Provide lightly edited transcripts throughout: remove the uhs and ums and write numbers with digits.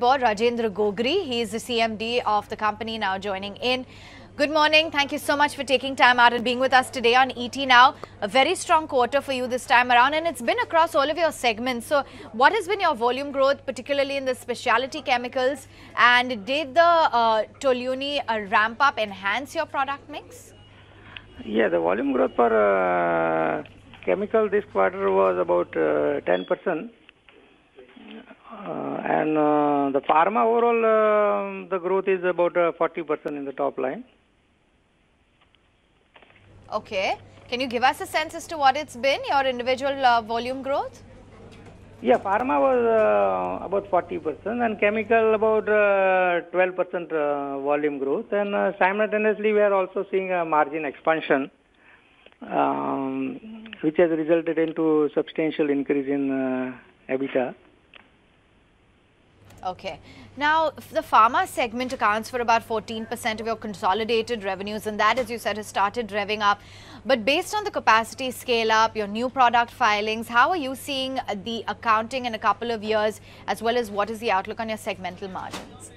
Rajendra Gogri. He is the CMD of the company now joining in. Good morning. Thank you so much for taking time out and being with us today on ET Now. A very strong quarter for you this time around, and it's been across all of your segments. So what has been your volume growth, particularly in the specialty chemicals? And did the Toluene ramp up enhance your product mix? Yeah, the volume growth for chemical this quarter was about 10%. And the pharma overall, the growth is about 40% in the top line. Okay. Can you give us a sense as to what it's been, your individual volume growth? Yeah, pharma was about 40% and chemical about 12% volume growth. And simultaneously, we are also seeing a margin expansion, which has resulted into substantial increase in EBITDA. Okay. Now, the pharma segment accounts for about 14% of your consolidated revenues, and that, as you said, has started revving up. But based on the capacity scale up, your new product filings, how are you seeing the accounting in a couple of years, as well as what is the outlook on your segmental margins?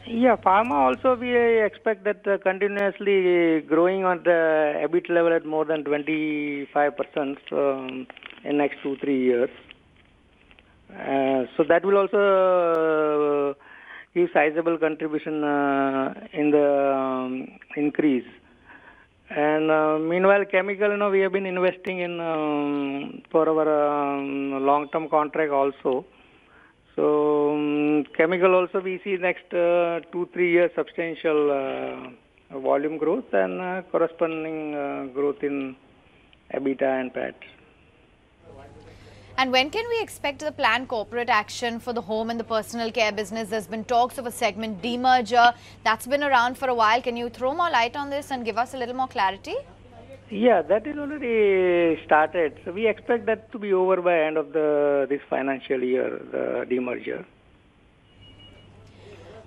Yeah, pharma also we expect that continuously growing on the EBIT level at more than 25% in next 2-3 years. So that will also give sizable contribution in the increase. And meanwhile, chemical, we have been investing in for our long-term contract also. So chemical also we see next 2-3 years substantial volume growth and corresponding growth in EBITDA and PAT. And when can we expect the planned corporate action for the home and the personal care business? There's been talks of a segment demerger. That's been around for a while. Can you throw more light on this and give us a little more clarity? Yeah, that is already started. So we expect that to be over by end of this financial year, the demerger.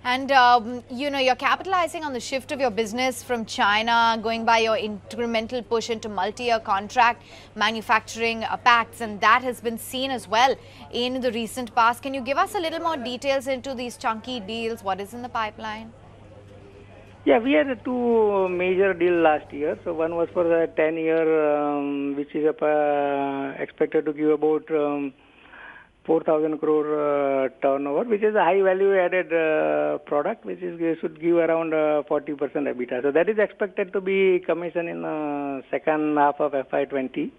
And, you're capitalizing on the shift of your business from China, going by your incremental push into multi-year contract manufacturing pacts, and that has been seen as well in the recent past. Can you give us a little more details into these chunky deals? What is in the pipeline? Yeah, we had two major deals last year. So one was for the 10-year, which is expected to give about 4,000 crore turnover, which is a high value added product, which should give around 40% EBITDA. So that is expected to be commissioned in the second half of FY20.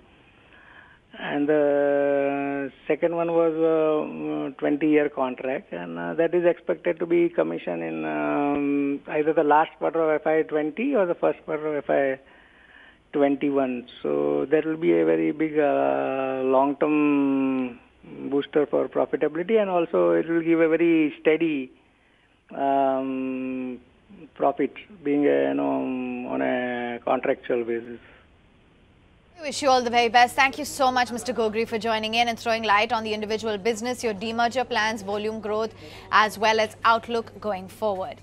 And the second one was a 20-year contract, and that is expected to be commissioned in either the last quarter of FY20 or the first quarter of FY21. So that will be a very big long-term booster for profitability, and also it will give a very steady profit being on a contractual basis. I wish you all the very best. Thank you so much, Mr. Gogri, for joining in and throwing light on the individual business, your demerger plans, volume growth, as well as outlook going forward.